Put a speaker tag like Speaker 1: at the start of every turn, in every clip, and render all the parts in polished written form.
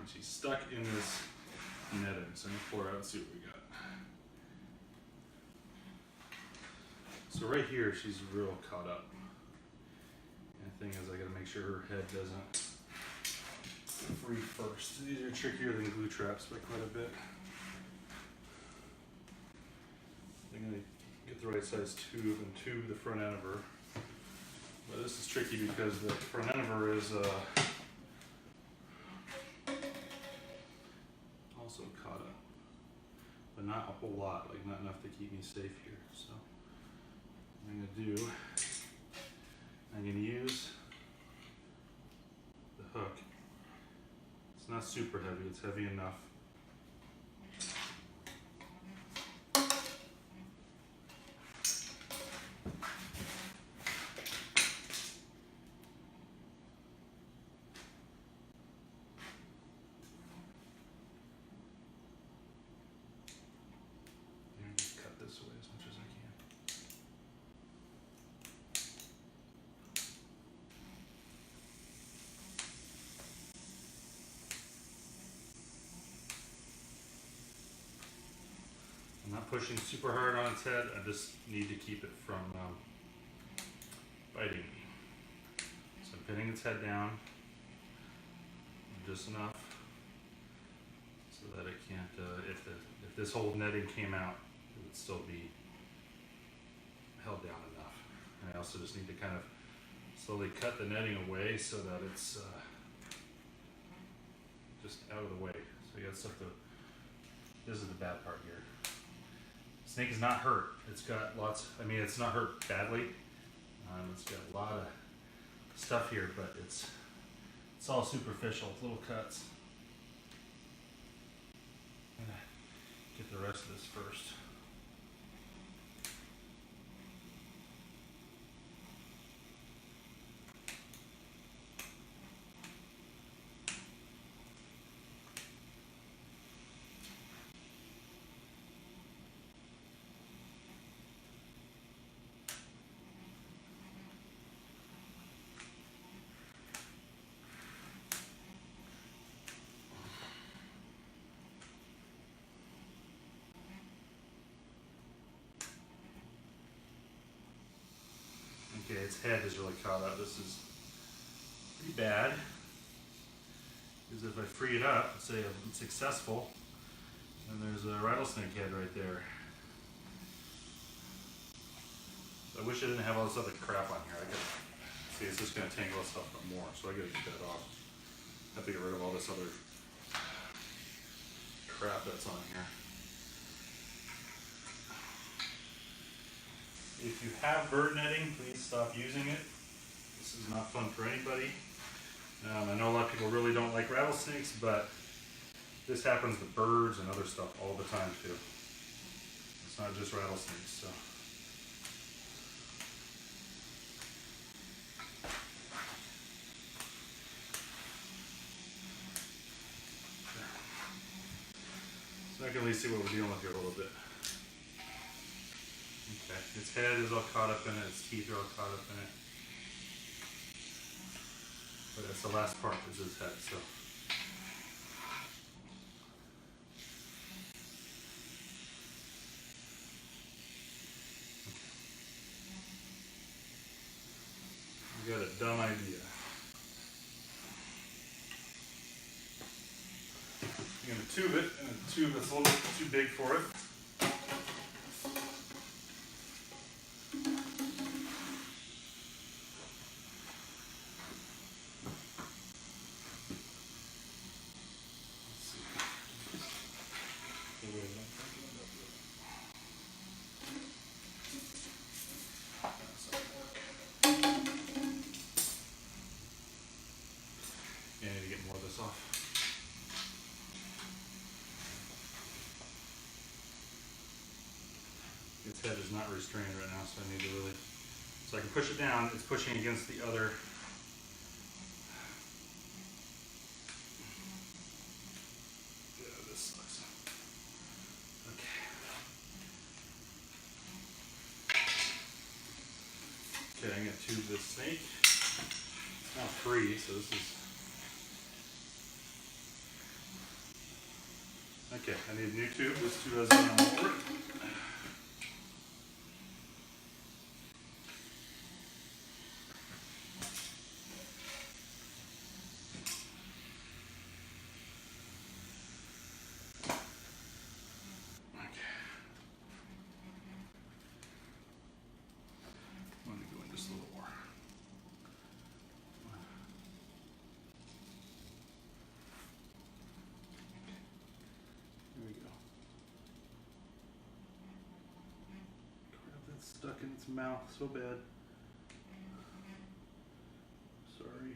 Speaker 1: and she's stuck in this netting. So I'm gonna pour her out and see what we got. So right here, she's real caught up. And the thing is, I gotta make sure her head doesn't free first. These are trickier than glue traps by quite a bit. I'm gonna get the right size tube and tube the front end of her. But this is tricky because the front end of her is also caught up, but not a whole lot, like not enough to keep me safe here. So what I'm gonna use the hook. It's not super heavy, it's heavy enough. This way as much as I can. I'm not pushing super hard on its head, I just need to keep it from biting me. So I'm pinning its head down just enough so that it can't, if this whole netting came out, it would still be held down enough. And I also just need to kind of slowly cut the netting away so that it's just out of the way. So you got stuff to, this is the bad part here. Snake is not hurt. It's got lots, I mean, it's not hurt badly. It's got a lot of stuff here, but it's all superficial, little cuts. I'm gonna get the rest of this first. Okay, its head is really caught up. This is pretty bad. Because if I free it up, let's say I'm successful, then there's a rattlesnake head right there. So I wish I didn't have all this other crap on here. See, it's just going to tangle itself up more, so I got to get that off. I have to get rid of all this other crap that's on here. If you have bird netting, please stop using it. This is not fun for anybody. I know a lot of people really don't like rattlesnakes, but this happens to birds and other stuff all the time too. It's not just rattlesnakes. So. So I can at least see what we're dealing with here a little bit. Okay, its head is all caught up in it, its teeth are all caught up in it. But that's the last part, is his head, so. You got a dumb idea. You're gonna tube it in a tube that's a little bit too big for it. Yeah, I need to get more of this off. Its head is not restrained right now, so I need to really, so I can push it down, it's pushing against the other. Yeah, this sucks. Okay. Okay, I'm gonna tube this snake. It's now free, so this is Okay, I need a new tube. This tube has one over it. Stuck in its mouth so bad. Sorry.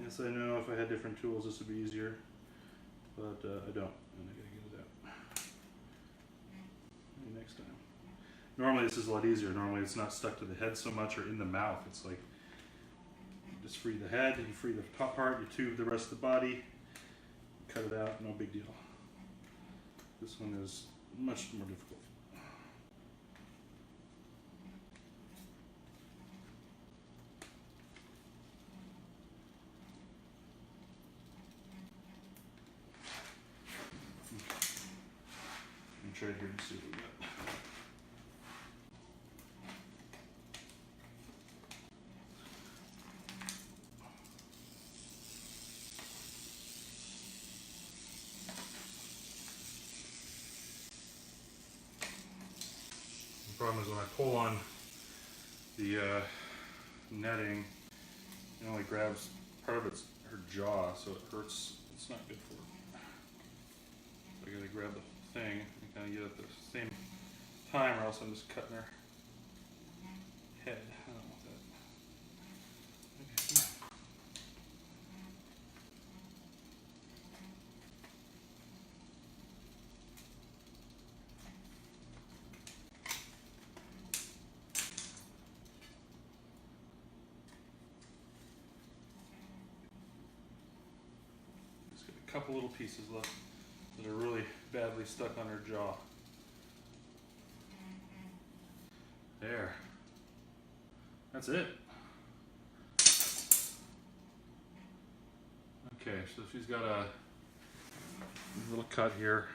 Speaker 1: Yes, I know if I had different tools this would be easier, but I don't, and I gotta get it out. Maybe next time. Normally this is a lot easier. Normally it's not stuck to the head so much or in the mouth. It's like you just free the head, you free the top part, you tube the rest of the body, cut it out, no big deal. This one is much more difficult. Let me try here and see what we got. The problem is when I pull on the netting, it only grabs part of her jaw, so it hurts. It's not good for her. So I gotta grab the whole thing and kind of get it at the same time, or else I'm just cutting her head. I don't want that. Okay, come on. Couple little pieces left that are really badly stuck on her jaw. There. That's it. Okay, so she's got a little cut here.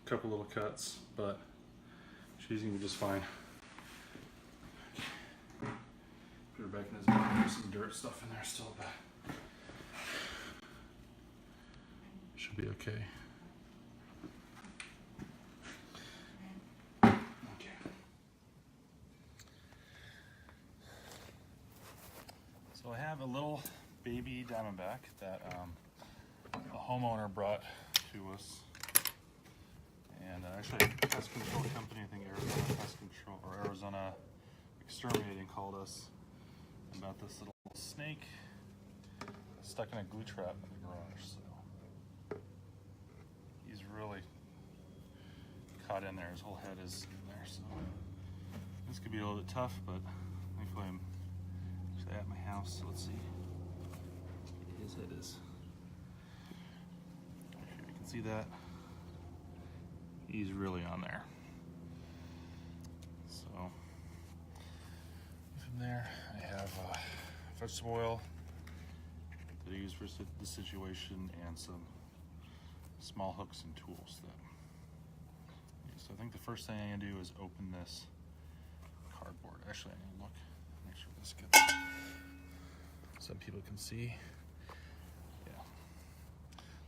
Speaker 1: A couple little cuts, but she's gonna be just fine. Put her back in his mouth. There's some dirt stuff in there still, but should be okay. Okay. So I have a little baby diamondback that a homeowner brought to us, and actually a pest control company, I think Arizona Pest Control or Arizona Exterminating called us about this little snake stuck in a glue trap in the garage. So he's really caught in there. His whole head is in there, so this could be a little bit tough, but thankfully I'm actually at my house, so let's see. His head is. You can see that. He's really on there. So from there, I have vegetable oil that I use for this situation, and some small hooks and tools. So I think the first thing I'm gonna do is open this cardboard. Actually, I need to look, make sure this gets, so people can see. Yeah.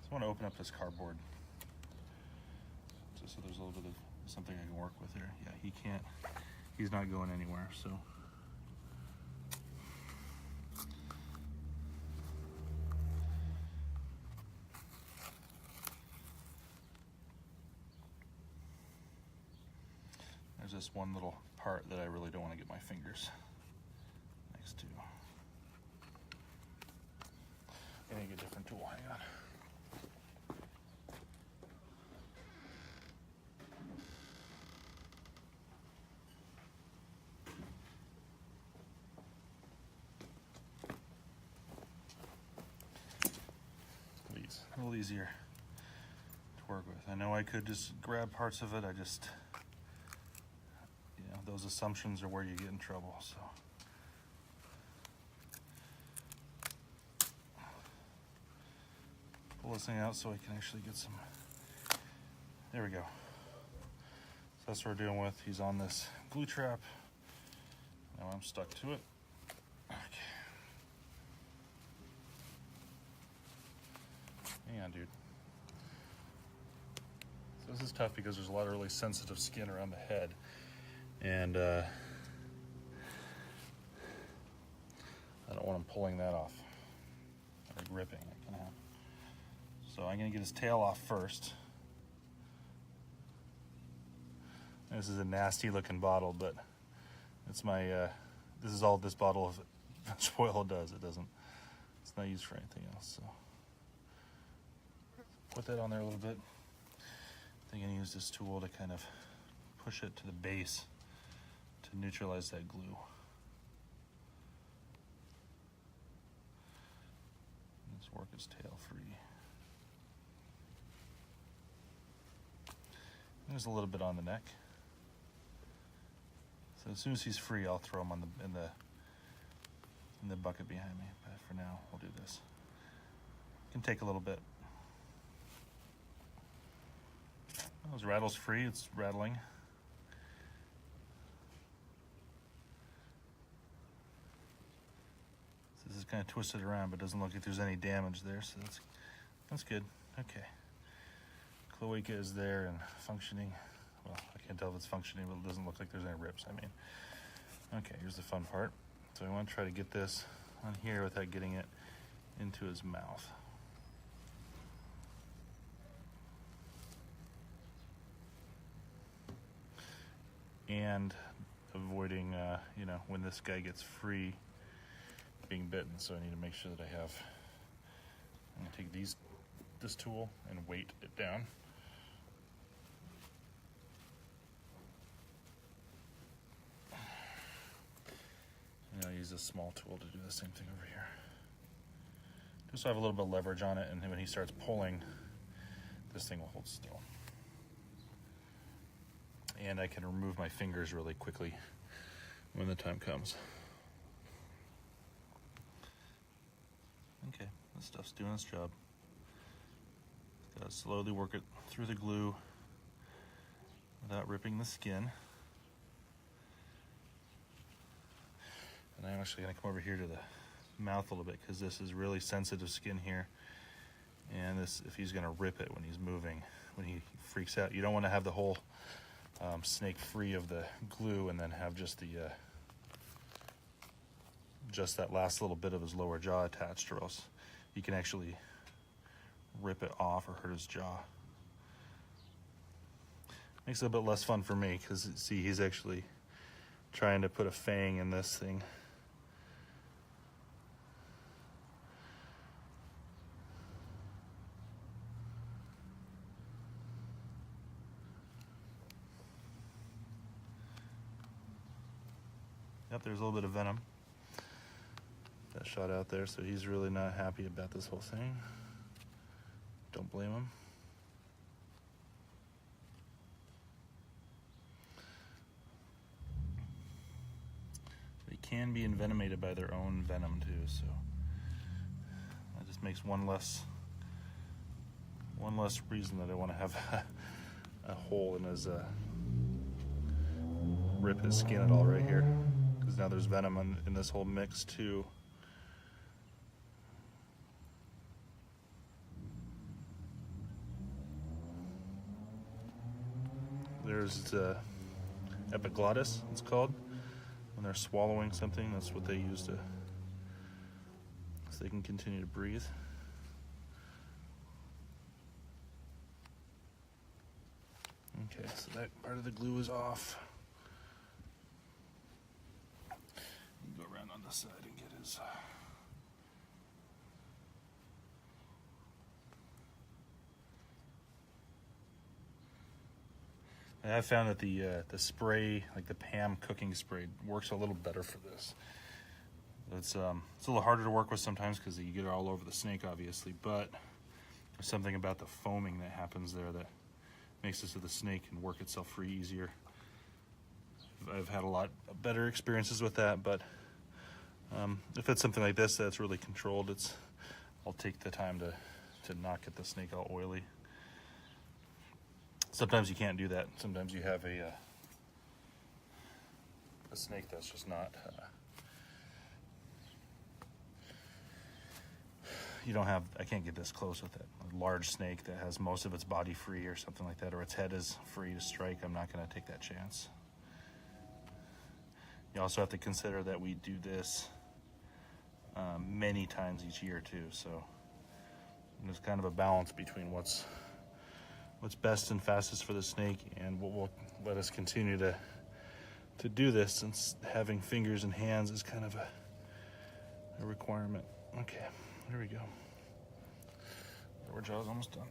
Speaker 1: So I want to open up this cardboard, just so there's a little bit of something I can work with here. Yeah, he can't. He's not going anywhere. So. There's this one little part that I really don't want to get my fingers next to. I need a different tool, hang on. These, a little easier to work with. I know I could just grab parts of it, I just those assumptions are where you get in trouble. So pull this thing out so I can actually get some. There we go. So that's what we're dealing with. He's on this glue trap. Now I'm stuck to it. Okay. Hang on, dude. So this is tough because there's a lot of really sensitive skin around the head. And I don't want him pulling that off or ripping. It can happen. So I'm going to get his tail off first. This is a nasty looking bottle, but it's my, this is all this bottle of vegetable oil does. It's not used for anything else. So put that on there a little bit. I'm going to use this tool to kind of push it to the base to neutralize that glue. Let's work his tail free. There's a little bit on the neck. So as soon as he's free, I'll throw him on in the bucket behind me. But for now, we'll do this. It can take a little bit. Well, his rattle's free. It's rattling. So this is kind of twisted around, but doesn't look like there's any damage there. So that's good. Okay. Cloaca is there and functioning. Well, I can't tell if it's functioning, but it doesn't look like there's any rips. Okay, here's the fun part. So I want to try to get this on here without getting it into his mouth. And avoiding, when this guy gets free, being bitten. So I need to make sure that I'm going to take this tool and weight it down. And I'll use this small tool to do the same thing over here. Just so I have a little bit of leverage on it, and then when he starts pulling, this thing will hold still. And I can remove my fingers really quickly when the time comes. Okay, this stuff's doing its job. Gotta slowly work it through the glue without ripping the skin. And I'm actually going to come over here to the mouth a little bit because this is really sensitive skin here. And this, if he's going to rip it when he's moving, when he freaks out, you don't want to have the whole snake free of the glue and then have just that last little bit of his lower jaw attached, or else he can actually rip it off or hurt his jaw. Makes it a bit less fun for me because, see, he's actually trying to put a fang in this thing. Yep, there's a little bit of venom that shot out there, so he's really not happy about this whole thing. Don't blame him. They can be envenomated by their own venom too, so that just makes one less reason that I want to have a hole in his rip his skin at all right here, because now there's venom in this whole mix too. There's epiglottis, it's called. When they're swallowing something, that's what they use so they can continue to breathe. Okay, so that part of the glue is off. Go around on the side and get his. And I found that the spray, like the Pam cooking spray, works a little better for this. It's a little harder to work with sometimes because you get it all over the snake, obviously, but there's something about the foaming that happens there that makes it so the snake can work itself free easier. I've had a lot better experiences with that, but if it's something like this that's really controlled, I'll take the time to not get the snake all oily. Sometimes you can't do that. Sometimes you have a snake that's just not. I can't get this close with it. A large snake that has most of its body free or something like that, or its head is free to strike, I'm not going to take that chance. You also have to consider that we do this many times each year too, so there's kind of a balance between what's best and fastest for the snake and what will let us continue to do this, since having fingers and hands is kind of a requirement. Okay, there we go. Lower jaw's almost done.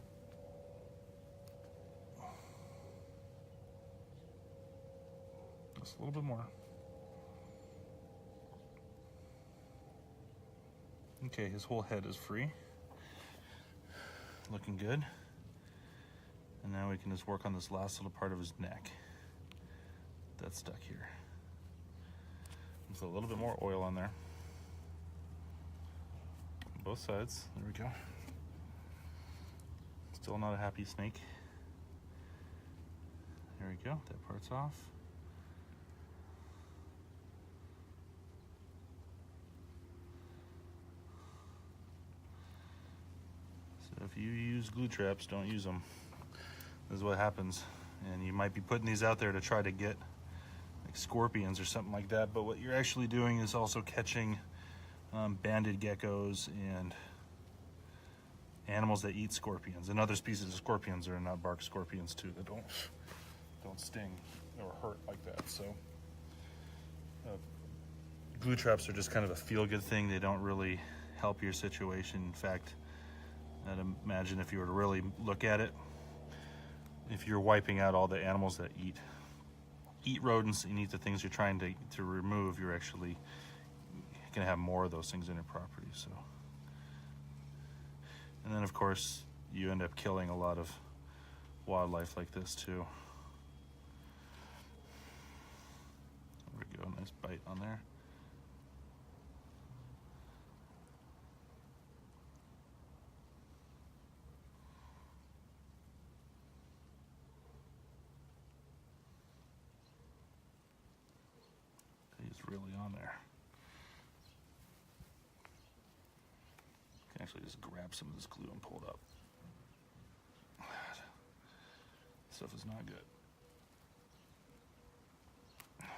Speaker 1: Just a little bit more. Okay, his whole head is free. Looking good. And now we can just work on this last little part of his neck that's stuck here. With a little bit more oil on there. Both sides. There we go. Still not a happy snake. There we go. That part's off. So if you use glue traps, don't use them. This is what happens. And you might be putting these out there to try to get like scorpions or something like that, but what you're actually doing is also catching banded geckos and animals that eat scorpions, and other species of scorpions are not bark scorpions too that don't sting or hurt like that. So glue traps are just kind of a feel-good thing. They don't really help your situation. In fact, I'd imagine if you were to really look at it, if you're wiping out all the animals that eat rodents and eat the things you're trying to remove, you're actually going to have more of those things in your property. So, and then of course you end up killing a lot of wildlife like this too. There we go, nice bite on there. He's really on there. Can actually just grab some of this glue and pull it up. Stuff is not good. Okay.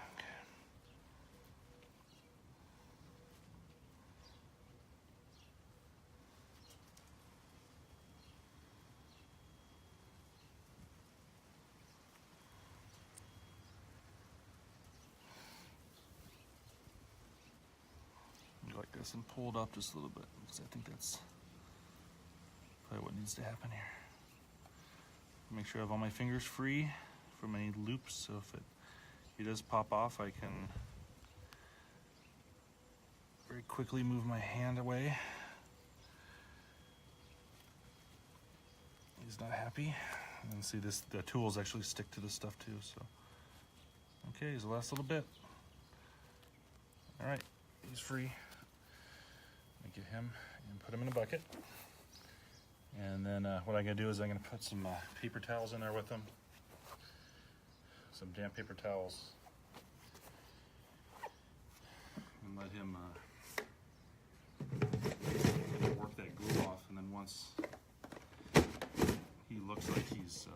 Speaker 1: Like this and pull it up just a little bit, because I think that's probably what needs to happen here. Make sure I have all my fingers free from any loops, so if he does pop off, I can very quickly move my hand away. He's not happy. And see, the tools actually stick to this stuff too, so. Okay, here's the last little bit. All right, he's free. Get him and put him in a bucket, and then what I'm going to do is I'm going to put some paper towels in there with him, some damp paper towels, and let him work that glue off. And then once he looks like he's